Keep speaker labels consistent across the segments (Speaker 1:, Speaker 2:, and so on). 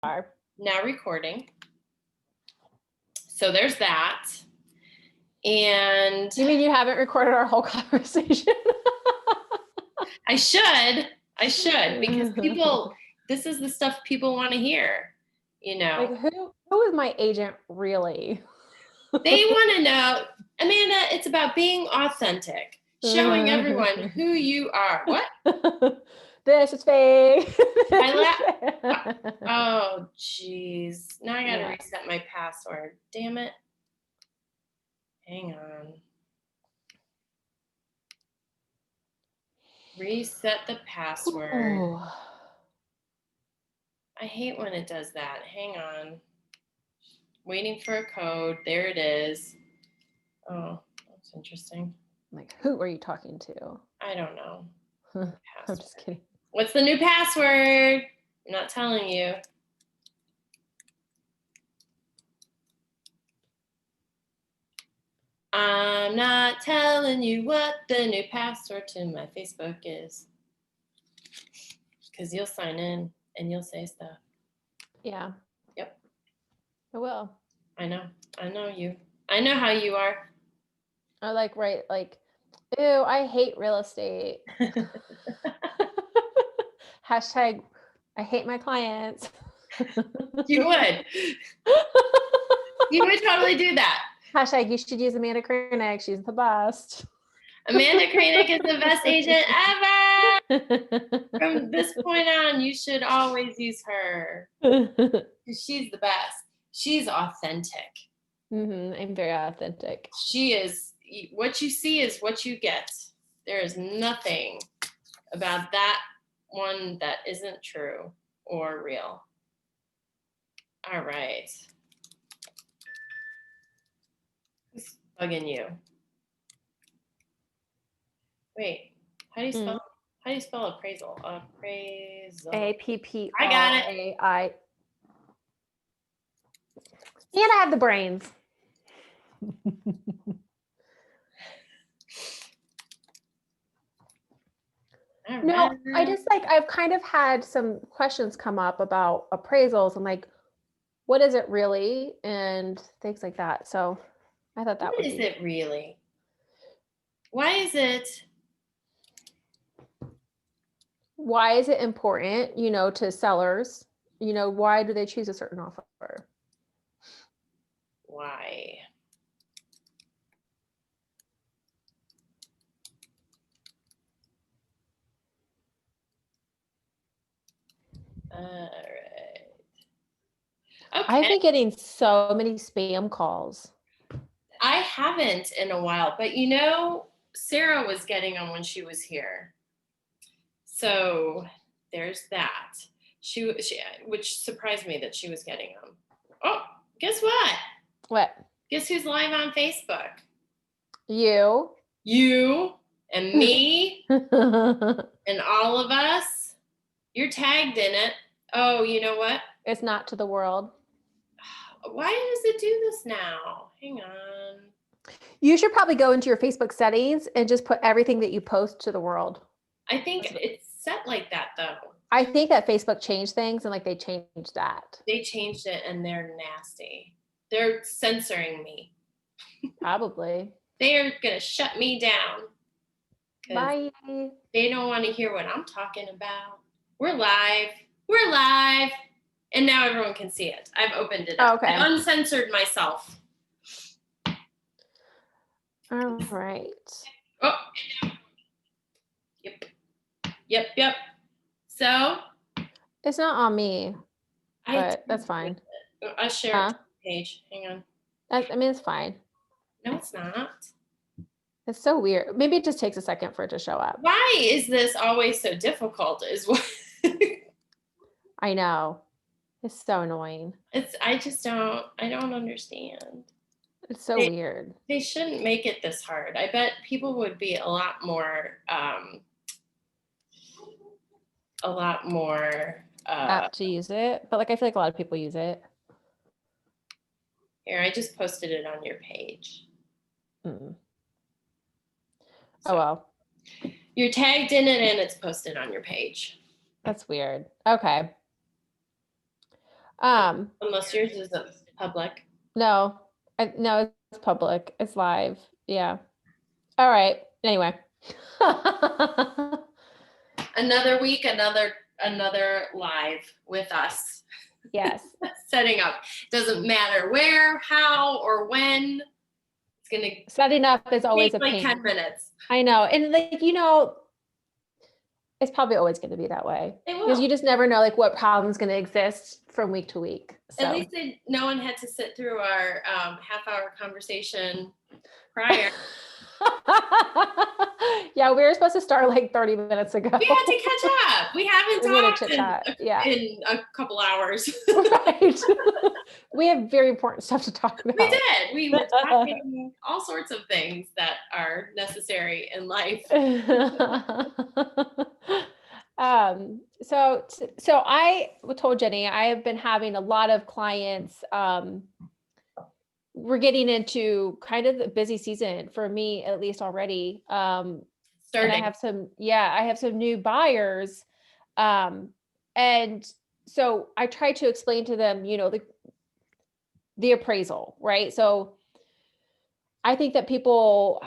Speaker 1: are
Speaker 2: now recording. So there's that. And
Speaker 1: you mean you haven't recorded our whole conversation?
Speaker 2: I should because this is the stuff people want to hear,
Speaker 1: Like who is my agent really?
Speaker 2: They want to know, Amanda, it's about being authentic, showing everyone who you are. What?
Speaker 1: This is fake.
Speaker 2: Oh, geez. Now I got to reset my password. Damn it. Hang on. Reset the password. Ooh. I hate when it does that. Hang on. Waiting for a code. There it is. Oh, that's interesting.
Speaker 1: Like, who are you talking to?
Speaker 2: I don't know.
Speaker 1: I'm just kidding.
Speaker 2: What's the new password? I'm not telling you. I'm not telling you what the new password to my Facebook is. Because you'll sign in and you'll say stuff.
Speaker 1: Yeah.
Speaker 2: Yep.
Speaker 1: I will.
Speaker 2: I know you. I know how you are.
Speaker 1: I ew, I hate real estate. Hashtag, I hate my clients.
Speaker 2: You would. You would totally do that.
Speaker 1: Hashtag, you should use Amanda Kranyik. She's the best.
Speaker 2: Amanda Kranyik is the best agent ever. From this point on, you should always use her. She's the best. She's authentic.
Speaker 1: Mm-hmm. I'm very authentic.
Speaker 2: She is. What you see is what you get. There is nothing about that one that isn't true or real. All right. Who's bugging you? Wait, how do you spell appraisal? Appraisal.
Speaker 1: APPRAI.
Speaker 2: I got it.
Speaker 1: And I have the brains.
Speaker 2: Right.
Speaker 1: No, I just I've kind of had some questions come up about appraisals and what is it really and things like that. So I thought that
Speaker 2: what is it really? Why is it
Speaker 1: important, to sellers? Why do they choose a certain offer?
Speaker 2: Why? All right. Okay.
Speaker 1: I've been getting so many spam calls.
Speaker 2: I haven't in a while, but Sarah was getting them when she was here. So there's that. She which surprised me that she was getting them. Oh, guess what?
Speaker 1: What?
Speaker 2: Guess who's live on Facebook?
Speaker 1: You
Speaker 2: and me and all of us. You're tagged in it. Oh, you know what?
Speaker 1: It's not to the world.
Speaker 2: Why does it do this now? Hang on.
Speaker 1: You should probably go into your Facebook settings and just put everything that you post to the world.
Speaker 2: I think it's set like that, though.
Speaker 1: I think that Facebook changed things and they changed that.
Speaker 2: They changed it and they're nasty. They're censoring me. Probably. They're going to shut me down.
Speaker 1: Bye.
Speaker 2: They don't want to hear what I'm talking about. We're live. And now everyone can see it. I've opened it up. Okay. I've uncensored myself.
Speaker 1: All right.
Speaker 2: Oh. Yep. So.
Speaker 1: It's not on me, but that's fine.
Speaker 2: I shared the page. Hang on.
Speaker 1: It's fine.
Speaker 2: No, it's not.
Speaker 1: It's so weird. Maybe it just takes a second for it to show up.
Speaker 2: Why is this always so difficult? Is what
Speaker 1: I know. It's so annoying.
Speaker 2: I don't understand.
Speaker 1: It's so weird.
Speaker 2: They shouldn't make it this hard. I bet people would be a lot more
Speaker 1: apt to use it. But I feel like a lot of people use it.
Speaker 2: Here, I just posted it on your page.
Speaker 1: Mm. So, oh, well.
Speaker 2: You're tagged in it and it's posted on your page.
Speaker 1: That's weird. Okay.
Speaker 2: Unless yours isn't public.
Speaker 1: No, no, it's public. It's live. Yeah. All right. Anyway.
Speaker 2: Another week, another live with us.
Speaker 1: Yes.
Speaker 2: Setting up. Doesn't matter where, how, or when. It's gonna
Speaker 1: Setting up is always
Speaker 2: take
Speaker 1: a
Speaker 2: like
Speaker 1: pain.
Speaker 2: 10 minutes.
Speaker 1: I know. And like, it's probably always going to be that way because you just never know like what problem's going to exist from week to week. So.
Speaker 2: At least no one had to sit through our half-hour conversation prior.
Speaker 1: Yeah, we were supposed to start like 30 minutes ago.
Speaker 2: We had to catch up. We haven't talked in a couple hours.
Speaker 1: Right. We have very important stuff to talk about.
Speaker 2: We did. We were talking all sorts of things that are necessary in life.
Speaker 1: So I told Jenny, I have been having a lot of clients. We're getting into kind of the busy season for me, at least already. And I have some new buyers. And so I try to explain to them, the appraisal, right? So I think that people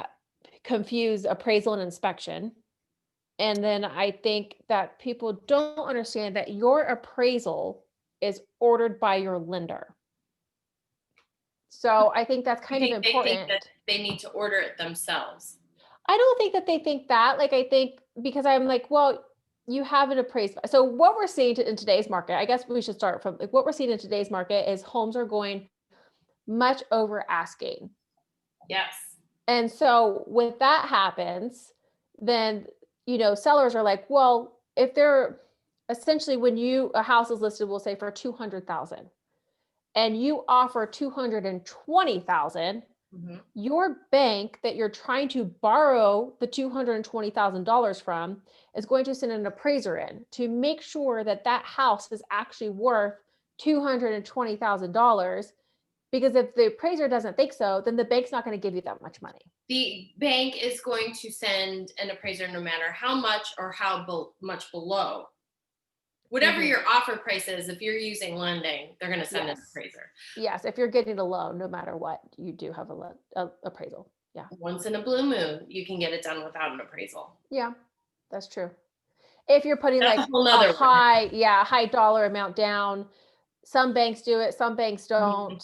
Speaker 1: confuse appraisal and inspection. And then I think that people don't understand that your appraisal is ordered by your lender. So I think that's kind of important.
Speaker 2: They think that they need to order it themselves.
Speaker 1: I don't think that they think that. Like, I think because I'm like, well, you have an appraisal. So what we're seeing in today's market, I guess we should start from like what we're seeing in today's market is homes are going much over asking.
Speaker 2: Yes.
Speaker 1: And so when that happens, then, sellers are like, well, if they're essentially when a house is listed, we'll say for 200,000 and you offer 220,000, your bank that you're trying to borrow the $220,000 from is going to send an appraiser in to make sure that that house is actually worth $220,000. Because if the appraiser doesn't think so, then the bank's not going to give you that much money.
Speaker 2: The bank is going to send an appraiser no matter how much or how much below. Whatever your offer price is, if you're using lending, they're going to send an appraiser.
Speaker 1: Yes, if you're getting a loan, no matter what, you do have a appraisal. Yeah.
Speaker 2: Once in a blue moon, you can get it done without an appraisal.
Speaker 1: Yeah, that's true. If you're putting
Speaker 2: that's
Speaker 1: like a high dollar amount down, some banks do it, some banks don't.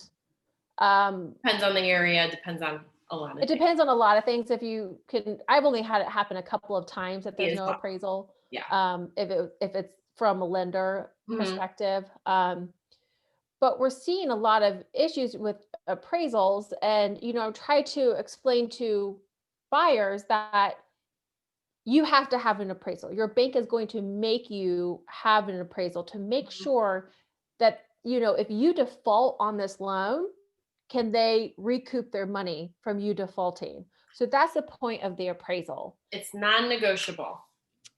Speaker 2: Depends on the area, depends on a lot of
Speaker 1: things. Depends on a lot of things. If you can, I've only had it happen a couple of times that there's no appraisal.
Speaker 2: Yeah.
Speaker 1: If it's from a lender perspective. But we're seeing a lot of issues with appraisals and, try to explain to buyers that you have to have an appraisal. Your bank is going to make you have an appraisal to make sure that, if you default on this loan, can they recoup their money from you defaulting? So that's the point of the appraisal.
Speaker 2: It's non-negotiable.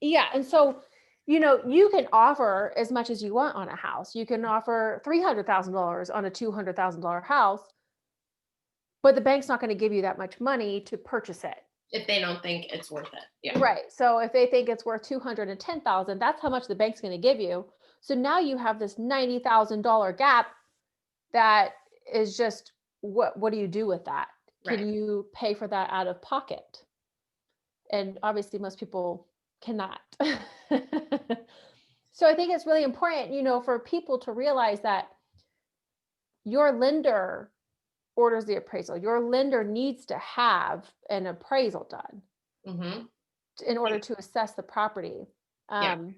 Speaker 1: Yeah. And so, you can offer as much as you want on a house. You can offer $300,000 on a $200,000 house, but the bank's not going to give you that much money to purchase it.
Speaker 2: If they don't think it's worth it. Yeah.
Speaker 1: Right. So if they think it's worth $210,000, that's how much the bank's going to give you. So now you have this $90,000 gap that is just, what do you do with that? Can you pay for that out of pocket? And obviously most people cannot. So I think it's really important, for people to realize that your lender orders the appraisal. Your lender needs to have an appraisal done in order to assess the property. And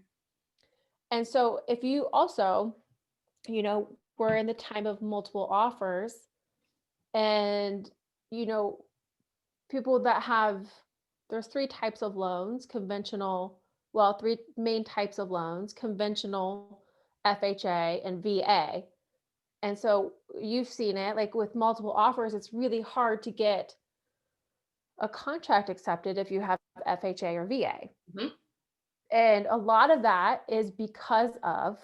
Speaker 1: so if you also, we're in the time of multiple offers and, people that there's three types of loans, three main types of loans, conventional, FHA, and VA. And so you've seen it, like with multiple offers, it's really hard to get a contract accepted if you have FHA or VA. And a lot of that is because of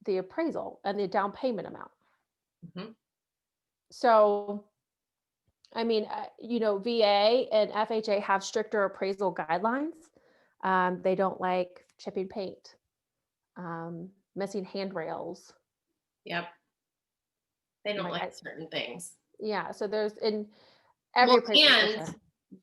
Speaker 1: the appraisal and the down payment amount. So, I mean, VA and FHA have stricter appraisal guidelines. They don't like chipping paint, missing handrails.
Speaker 2: Yep. They don't
Speaker 1: Like
Speaker 2: like certain things.
Speaker 1: yeah, so there's in
Speaker 2: Well,
Speaker 1: every appraisal is
Speaker 2: and
Speaker 1: different.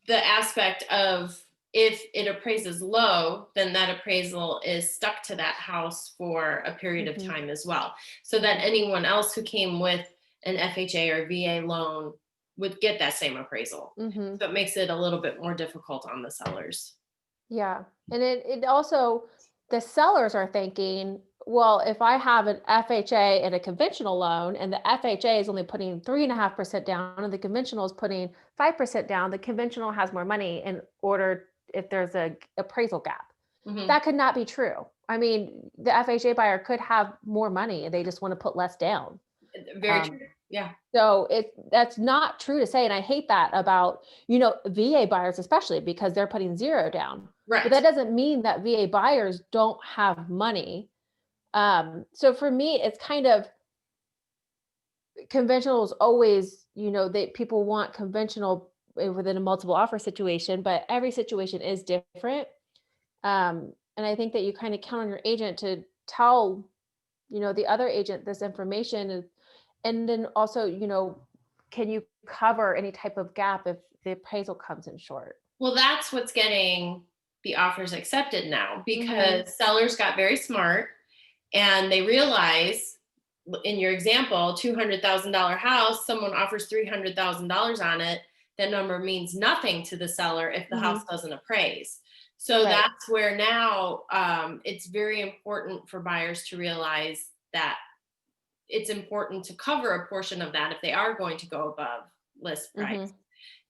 Speaker 2: the aspect of if it appraises low, then that appraisal is stuck to that house for a period of
Speaker 1: Mhm,
Speaker 2: time as well. So that
Speaker 1: mhm,
Speaker 2: anyone else who came with an FHA or VA loan would get that same appraisal.
Speaker 1: mhm.
Speaker 2: So it makes it a little bit more difficult on the sellers.
Speaker 1: Yeah, and it also the sellers are thinking, well, if I have an FHA and a conventional loan, and the FHA is only putting 3.5% down, and the conventional is putting 5% down, the conventional has more money in order if there's a appraisal gap.
Speaker 2: Hmm.
Speaker 1: That could not be true. I mean, the FHA buyer could have more money, and they just want to put less down.
Speaker 2: Very
Speaker 1: Um,
Speaker 2: true. Yeah.
Speaker 1: so that's not true to say, and I hate that about, VA buyers especially because they're putting 0 down. But
Speaker 2: Right.
Speaker 1: that doesn't mean that VA buyers don't have money. So for me, it's kind of conventional is always, they people want conventional within a multiple offer situation, but every situation is different. And I think that you kind of count on your agent to tell, the other agent this information and then also, can you cover any type of gap if the appraisal comes in short?
Speaker 2: Well, that's what's getting the offers accepted now
Speaker 1: Mhm.
Speaker 2: because sellers got very smart and they realize in your example, $200,000 house, someone offers $300,000 on it. That number means nothing to the seller if the house
Speaker 1: Mhm.
Speaker 2: doesn't appraise. So
Speaker 1: Right.
Speaker 2: that's where now it's very important for buyers to realize that it's important to cover a portion of that if they are going to go above list price.
Speaker 1: Mhm.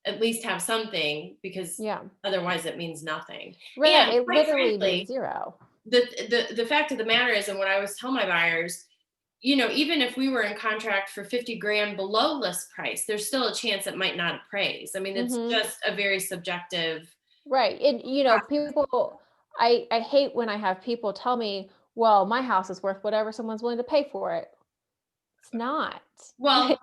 Speaker 2: At least have something because
Speaker 1: Yeah.
Speaker 2: otherwise it means nothing.
Speaker 1: Right,
Speaker 2: And
Speaker 1: it
Speaker 2: quite
Speaker 1: literally
Speaker 2: frankly,
Speaker 1: means 0.
Speaker 2: the fact of the matter is, and what I always tell my buyers, even if we were in contract for 50 grand below list price, there's still a chance it might not appraise. I mean, it's
Speaker 1: Mhm.
Speaker 2: just a very subjective
Speaker 1: Right, and,
Speaker 2: process.
Speaker 1: people I hate when I have people tell me, "Well, my house is worth whatever someone's willing to pay for it." It's not.
Speaker 2: Well,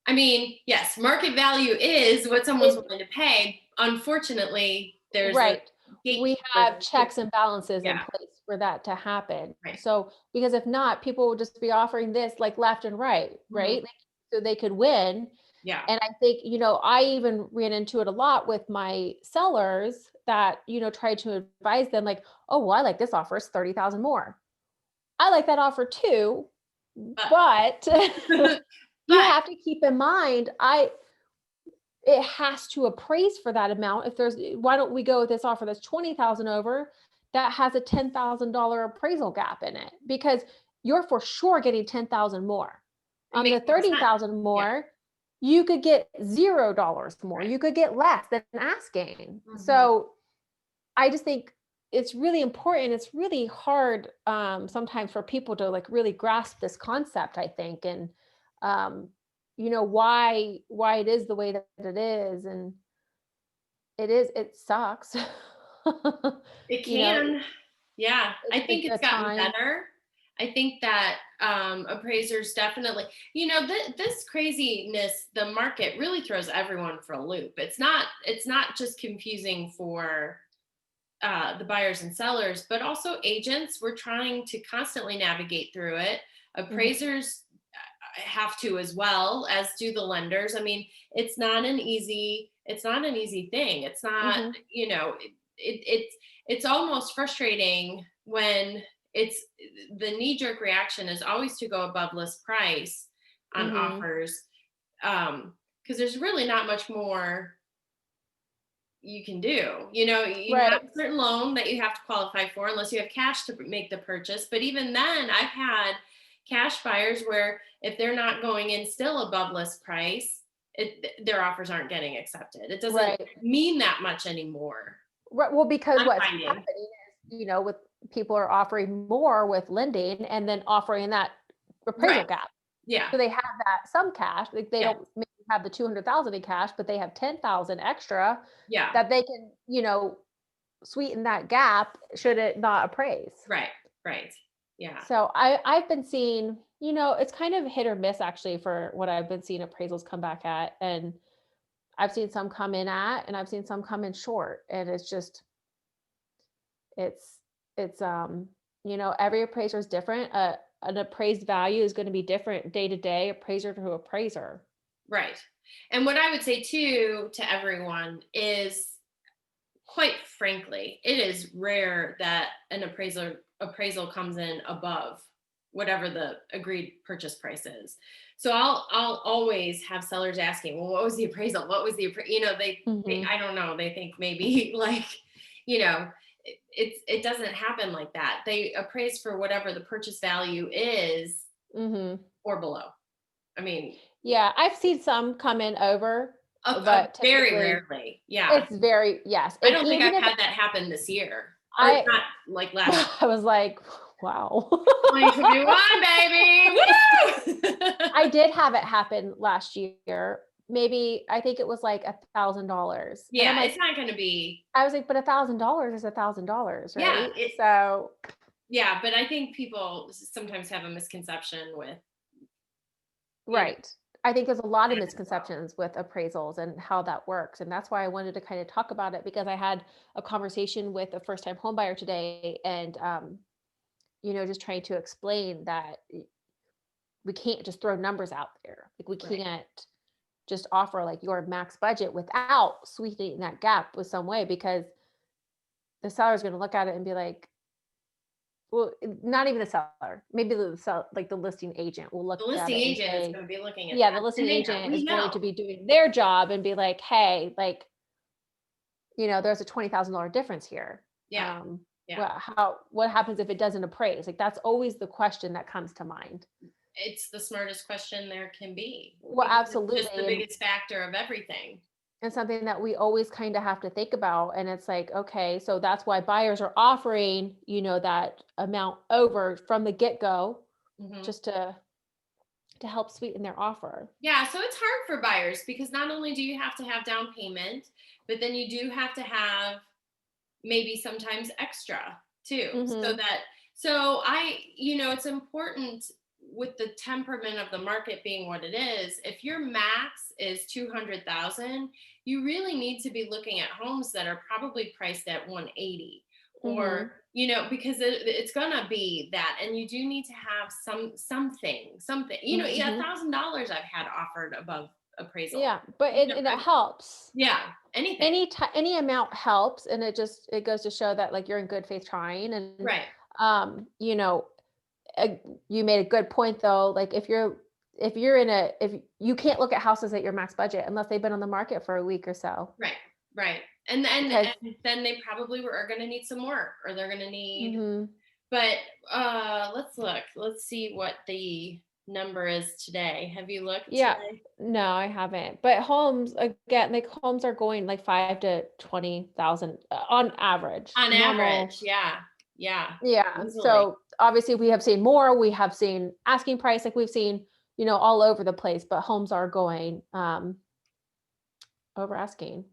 Speaker 2: I mean, yes, market value is what someone's
Speaker 1: It
Speaker 2: willing to pay. Unfortunately, there's a
Speaker 1: Right. We
Speaker 2: gatekeeper.
Speaker 1: have checks and balances in
Speaker 2: Yeah,
Speaker 1: place for that to happen.
Speaker 2: right.
Speaker 1: So, because if not, people would just be offering this like left and right,
Speaker 2: Mhm.
Speaker 1: right? Like, so they could win.
Speaker 2: Yeah.
Speaker 1: And I think, I even ran into it a lot with my sellers that, tried to advise them like, oh, well, I like this offer, it's 30,000 more. I like that offer too,
Speaker 2: But
Speaker 1: but you
Speaker 2: but
Speaker 1: have to keep in mind, it has to appraise for that amount. If there's why don't we go with this offer that's 20,000 over that has a $10,000 appraisal gap in it because you're for sure getting 10,000 more.
Speaker 2: it
Speaker 1: On
Speaker 2: makes
Speaker 1: the
Speaker 2: more sense.
Speaker 1: 30,000
Speaker 2: Yeah.
Speaker 1: more, you could get $0 more.
Speaker 2: Right.
Speaker 1: You could get less than asking.
Speaker 2: Mhm.
Speaker 1: So I just think it's really important. It's really hard sometimes for people to like really grasp this concept, I think, and um, why it is the way that it is. And it sucks.
Speaker 2: It
Speaker 1: you know,
Speaker 2: can. Yeah, I think
Speaker 1: the
Speaker 2: it's gotten
Speaker 1: time.
Speaker 2: better. I think that appraisers definitely, this craziness, the market really throws everyone for a loop. It's not just confusing for the buyers and sellers, but also agents. We're trying to constantly navigate through it.
Speaker 1: Mhm,
Speaker 2: Appraisers have to as well as do the lenders. I mean, it's not an easy thing. It's not,
Speaker 1: mhm,
Speaker 2: it's almost frustrating when it's the knee jerk reaction is always to go above list price on
Speaker 1: mhm.
Speaker 2: offers. Because there's really not much more you can do. You have
Speaker 1: Right.
Speaker 2: a certain loan that you have to qualify for unless you have cash to make the purchase. But even then, I've had cash buyers where if they're not going in still above list price, their offers aren't getting accepted. It doesn't
Speaker 1: Right.
Speaker 2: mean that much anymore.
Speaker 1: Right. Well, because
Speaker 2: I'm
Speaker 1: what's
Speaker 2: finding.
Speaker 1: happening is, with people are offering more with lending and then offering that appraisal
Speaker 2: Right.
Speaker 1: gap.
Speaker 2: Yeah.
Speaker 1: So they have that some cash, like, they
Speaker 2: Yeah.
Speaker 1: don't maybe have the 200,000 in cash, but they have 10,000 extra
Speaker 2: Yeah.
Speaker 1: that they can, sweeten that gap should it not appraise.
Speaker 2: Right. Right. Yeah.
Speaker 1: So I've been seeing, it's kind of hit or miss actually for what I've been seeing appraisals come back at. And I've seen some come in at and I've seen some come in short. And it's just it's every appraiser is different. an appraised value is going to be different day to day, appraiser to appraiser.
Speaker 2: Right. And what I would say too to everyone is, quite frankly, it is rare that an appraisal comes in above whatever the agreed purchase price is. So I'll always have sellers asking, well, what was the appraisal? What was the they
Speaker 1: Mhm.
Speaker 2: I don't know, they think maybe like, you know, it doesn't happen like that. They appraise for whatever the purchase value is
Speaker 1: Mhm.
Speaker 2: or below. I mean,
Speaker 1: Yeah, I've seen some come in over,
Speaker 2: a
Speaker 1: but
Speaker 2: very
Speaker 1: typically
Speaker 2: rarely. Yeah.
Speaker 1: it's very yes,
Speaker 2: I
Speaker 1: and
Speaker 2: don't think
Speaker 1: even
Speaker 2: I've
Speaker 1: if
Speaker 2: had that happen this year, or
Speaker 1: I
Speaker 2: not like last
Speaker 1: I was like, "Wow."
Speaker 2: 2021, baby. Woo!
Speaker 1: I did have it happen last year. Maybe I think it was like $1,000, and I'm
Speaker 2: Yeah, it's
Speaker 1: like
Speaker 2: not gonna be.
Speaker 1: I was like, "But $1,000 is $1,000,
Speaker 2: Yeah,
Speaker 1: right?" So
Speaker 2: yeah, but I think people sometimes have a misconception with,
Speaker 1: right. I think there's a lot of
Speaker 2: that as well.
Speaker 1: misconceptions with appraisals and how that works, and that's why I wanted to kinda talk about it because I had a conversation with a first-time homebuyer today and, just trying to explain that we can't just throw numbers out there. Like, we
Speaker 2: Right.
Speaker 1: can't just offer, like, your max budget without sweetening that gap with some way because the seller's gonna look at it and be like, well, not even the seller, maybe like, the listing agent will look
Speaker 2: The
Speaker 1: at
Speaker 2: listing
Speaker 1: it and
Speaker 2: agent is
Speaker 1: say
Speaker 2: gonna be looking at
Speaker 1: yeah, the
Speaker 2: that,
Speaker 1: listing
Speaker 2: and they know,
Speaker 1: agent
Speaker 2: we
Speaker 1: is going
Speaker 2: know.
Speaker 1: to be doing their job and be like, "Hey, like, there's a $20,000 difference here.
Speaker 2: Yeah, yeah.
Speaker 1: What happens if it doesn't appraise?" Like, that's always the question that comes to mind.
Speaker 2: It's the smartest question there can be
Speaker 1: Well,
Speaker 2: because it's just the
Speaker 1: absolutely,
Speaker 2: biggest factor of everything.
Speaker 1: and something that we always kinda have to think about, and it's like, okay, so that's why buyers are offering, that amount over from the get-go
Speaker 2: Mhm.
Speaker 1: just to help sweeten their offer.
Speaker 2: Yeah, so it's hard for buyers because not only do you have to have down payment, but then you do have to have maybe sometimes extra too.
Speaker 1: Mhm,
Speaker 2: It's important with the temperament of the market being what it is. If your max is 200,000, you really need to be looking at homes that are probably priced at 180, or
Speaker 1: mhm,
Speaker 2: because it's gonna be that, and you do need to have something. Yeah,
Speaker 1: mhm.
Speaker 2: $1,000 I've had offered above appraisal.
Speaker 1: Yeah, but it helps.
Speaker 2: Yeah, anything.
Speaker 1: Any amount helps, and it goes to show that, like, you're in good faith trying, and,
Speaker 2: Right.
Speaker 1: um, you know, uh, you made a good point though, like, if you can't look at houses at your max budget unless they've been on the market for a week or so,
Speaker 2: Right, right. And
Speaker 1: because
Speaker 2: then they probably are gonna need some more, or they're gonna need,
Speaker 1: mhm.
Speaker 2: but, let's look. Let's see what the number is today. Have you looked
Speaker 1: Yeah.
Speaker 2: today?
Speaker 1: No, I haven't. But homes, again, like homes are going like 5 to 20,000 on average.
Speaker 2: On
Speaker 1: Normal.
Speaker 2: average, yeah, yeah,
Speaker 1: Yeah.
Speaker 2: easily.
Speaker 1: So obviously we have seen more. We have seen asking price, like we've seen, all over the place, but homes are going over asking.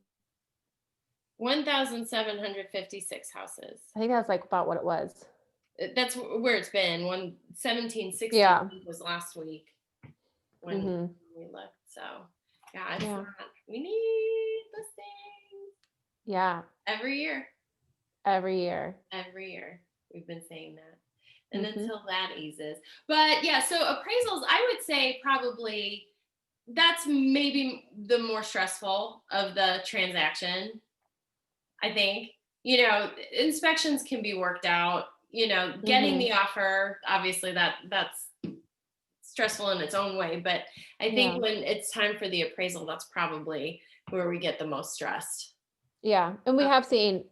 Speaker 2: 1,756 houses.
Speaker 1: I think that's like about what it was.
Speaker 2: That's where it's been. 1760
Speaker 1: Yeah.
Speaker 2: was last week when
Speaker 1: Mhm.
Speaker 2: we looked, so, yeah, it's
Speaker 1: Yeah.
Speaker 2: not, we need listings
Speaker 1: Yeah.
Speaker 2: every year.
Speaker 1: Every year.
Speaker 2: Every year. We've been saying that. And
Speaker 1: Mhm.
Speaker 2: until that eases. But yeah, so appraisals, I would say probably that's maybe the more stressful of the transaction, I think. Inspections can be worked out, getting
Speaker 1: Mhm.
Speaker 2: the offer, obviously that's stressful in its own way, but I think
Speaker 1: Yeah.
Speaker 2: when it's time for the appraisal, that's probably where we get the most stressed.
Speaker 1: Yeah, and we
Speaker 2: Uh,
Speaker 1: have seen,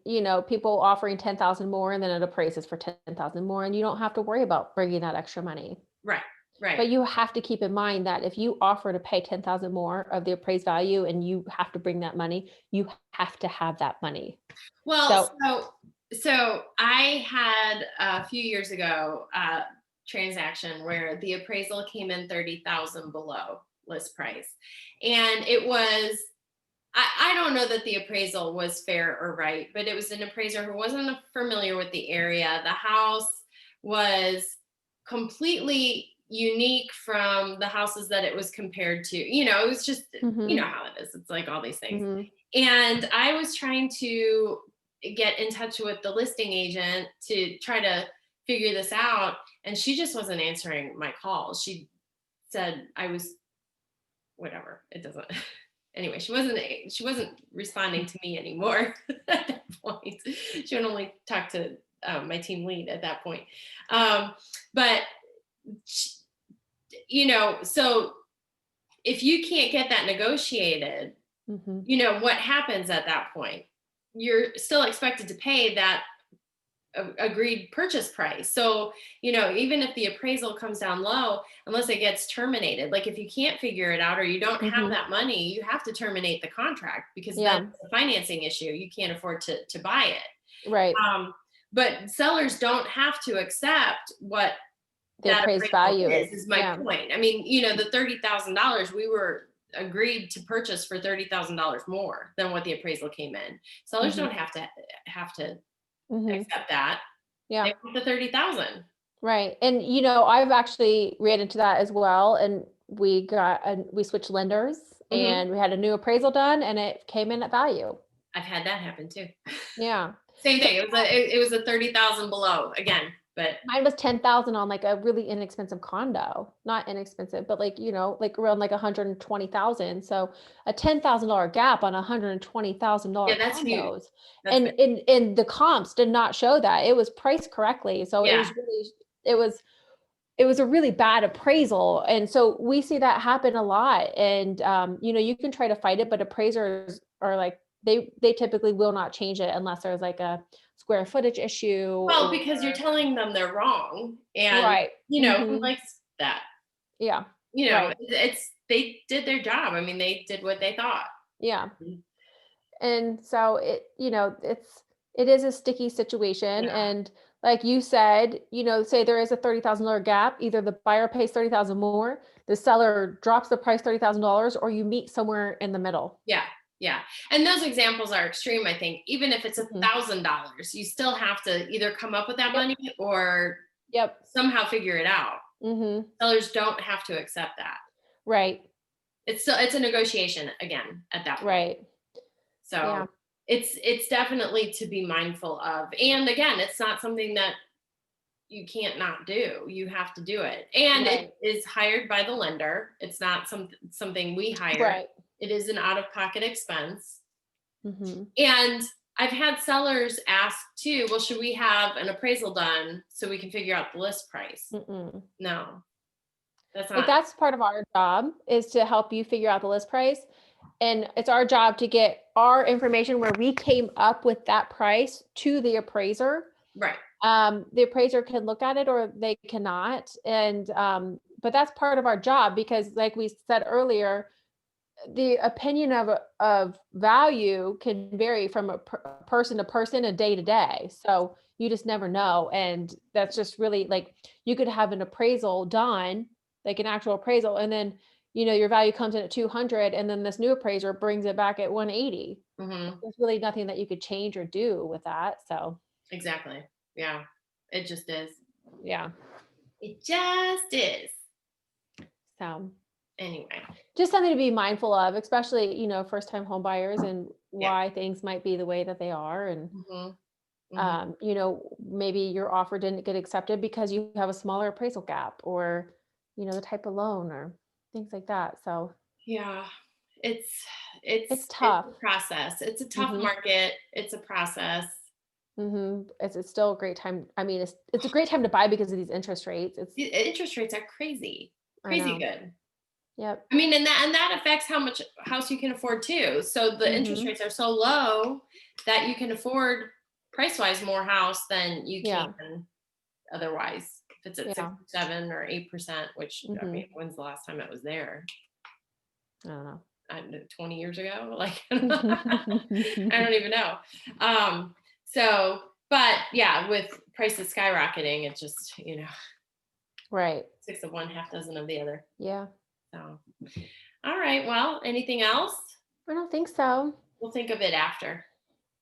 Speaker 1: people offering 10,000 more and then it appraises for 10,000 more and you don't have to worry about bringing that extra money.
Speaker 2: right, right.
Speaker 1: But you have to keep in mind that if you offer to pay 10,000 more of the appraised value and you have to bring that money, you have to have that money.
Speaker 2: Well,
Speaker 1: So
Speaker 2: so I had a few years ago a transaction where the appraisal came in 30,000 below list price. And it was, I don't know that the appraisal was fair or right, but it was an appraiser who wasn't familiar with the area. The house was completely unique from the houses that it was compared to. It was just,
Speaker 1: mhm,
Speaker 2: how it is. It's like all these things.
Speaker 1: mhm,
Speaker 2: And I was trying to get in touch with the listing agent to try to figure this out. And she just wasn't answering my calls. She said I was whatever. It doesn't. Anyway, she wasn't responding to me anymore at that point. She would only talk to my team lead at that point. But so if you can't get that negotiated,
Speaker 1: Mhm.
Speaker 2: what happens at that point? You're still expected to pay that agreed purchase price. So, even if the appraisal comes down low, unless it gets terminated, like if you can't figure it out or you don't have
Speaker 1: Mhm.
Speaker 2: that money, you have to terminate the contract because then
Speaker 1: Yeah.
Speaker 2: it's a financing issue. You can't afford to buy it.
Speaker 1: Right.
Speaker 2: But sellers don't have to accept what
Speaker 1: The
Speaker 2: that
Speaker 1: appraised
Speaker 2: appraisal
Speaker 1: value
Speaker 2: is my
Speaker 1: yeah.
Speaker 2: point. I mean, the $30,000 we were agreed to purchase for $30,000 more than what the appraisal came in. Sellers
Speaker 1: Mhm.
Speaker 2: don't have to
Speaker 1: Mhm.
Speaker 2: accept that.
Speaker 1: Yeah.
Speaker 2: They want the 30,000.
Speaker 1: Right. And I've actually ran into that as well. And we switched lenders
Speaker 2: Mhm.
Speaker 1: and we had a new appraisal done and it came in at value.
Speaker 2: I've had that happen too.
Speaker 1: Yeah.
Speaker 2: Same
Speaker 1: So
Speaker 2: thing. It was a 30,000 below again, but
Speaker 1: mine was 10,000 on like a really inexpensive condo. Not inexpensive, but like around like 120,000. So a $10,000 gap on
Speaker 2: yeah,
Speaker 1: $120,000
Speaker 2: that's huge.
Speaker 1: condos.
Speaker 2: That's
Speaker 1: And
Speaker 2: big.
Speaker 1: the comps did not show that. It was priced correctly. So
Speaker 2: Yeah.
Speaker 1: it was it was a really bad appraisal. And so we see that happen a lot. And you can try to fight it, but appraisers are like they typically will not change it unless there's like a square footage issue
Speaker 2: Well,
Speaker 1: or
Speaker 2: because you're telling them they're wrong, and
Speaker 1: right.
Speaker 2: who
Speaker 1: Mhm.
Speaker 2: likes that?
Speaker 1: Yeah. Right.
Speaker 2: They did their job. I mean, they did what they thought.
Speaker 1: Yeah.
Speaker 2: Mm.
Speaker 1: And so it is a sticky situation.
Speaker 2: Yeah.
Speaker 1: And like you said, say there is a $30,000 gap, either the buyer pays 30,000 more, the seller drops the price $30,000, or you meet somewhere in the middle.
Speaker 2: Yeah. Yeah. And those examples are extreme, I think. Even if it's
Speaker 1: Mhm.
Speaker 2: $1,000, you still have to either come up with that
Speaker 1: Yep.
Speaker 2: money or
Speaker 1: Yep.
Speaker 2: somehow figure it out.
Speaker 1: Mhm.
Speaker 2: Sellers don't have to accept that.
Speaker 1: Right.
Speaker 2: It's a negotiation again at that point.
Speaker 1: Right.
Speaker 2: So
Speaker 1: Yeah.
Speaker 2: it's definitely to be mindful of. And again, it's not something that you can't not do. You have to do it. And it
Speaker 1: Right.
Speaker 2: is hired by the lender. It's not something we hire.
Speaker 1: Right.
Speaker 2: It is an out-of-pocket expense.
Speaker 1: Mhm.
Speaker 2: And I've had sellers ask too, well, should we have an appraisal done so we can figure out the list price?
Speaker 1: Mm-mm.
Speaker 2: No, that's
Speaker 1: Like
Speaker 2: not.
Speaker 1: that's part of our job is to help you figure out the list price. And it's our job to get our information where we came up with that price to the appraiser.
Speaker 2: Right.
Speaker 1: The appraiser can look at it or they cannot. And but that's part of our job because like we said earlier, the opinion of value can vary from a person to person and day to day. So you just never know. And that's just really like you could have an appraisal done, like an actual appraisal, and then your value comes in at 200 and then this new appraiser brings it back at 180.
Speaker 2: Hmm.
Speaker 1: There's really nothing that you could change or do with that. So
Speaker 2: Exactly. Yeah. It just is.
Speaker 1: yeah.
Speaker 2: It just is.
Speaker 1: So
Speaker 2: Anyway.
Speaker 1: just something to be mindful of, especially, first time home buyers and
Speaker 2: Yeah.
Speaker 1: why things might be the way that they are. And
Speaker 2: Hmm. Hmm.
Speaker 1: maybe your offer didn't get accepted because you have a smaller appraisal gap or, the type of loan or things like that. So
Speaker 2: Yeah. It's
Speaker 1: it's
Speaker 2: it's
Speaker 1: tough.
Speaker 2: a process. It's a tough
Speaker 1: Hmm.
Speaker 2: market. It's a process.
Speaker 1: It's still a great time. I mean, it's a great time to buy because of these interest rates.
Speaker 2: The interest rates are crazy.
Speaker 1: I
Speaker 2: Crazy
Speaker 1: know.
Speaker 2: good.
Speaker 1: Yep.
Speaker 2: I mean, and that affects how much house you can afford too. So the interest
Speaker 1: Hmm.
Speaker 2: rates are so low that you can afford price wise more house than you
Speaker 1: Yeah.
Speaker 2: can otherwise. If it's at six
Speaker 1: Yeah.
Speaker 2: or 7 or 8%, which I
Speaker 1: Hmm.
Speaker 2: mean, when's the last time it was there?
Speaker 1: I don't
Speaker 2: I don't know, 20 years ago? Like I
Speaker 1: know.
Speaker 2: don't even know. So but yeah, with prices skyrocketing, it's just,
Speaker 1: Right.
Speaker 2: six of one, half dozen of the other.
Speaker 1: Yeah.
Speaker 2: So all right. Well, anything else?
Speaker 1: I don't think so.
Speaker 2: We'll think of it after.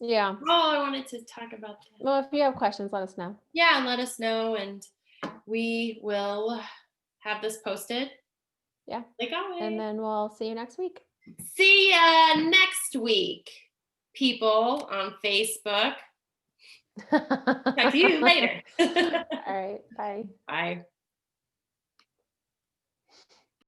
Speaker 1: Yeah.
Speaker 2: Oh, I wanted to talk about that.
Speaker 1: Well, if you have questions, let us know.
Speaker 2: Yeah, let us know and we will have this posted.
Speaker 1: Yeah.
Speaker 2: Like
Speaker 1: And
Speaker 2: always.
Speaker 1: then we'll see you next week.
Speaker 2: See ya next week, people on Facebook. Talk to you later.
Speaker 1: All right, bye.
Speaker 2: Bye.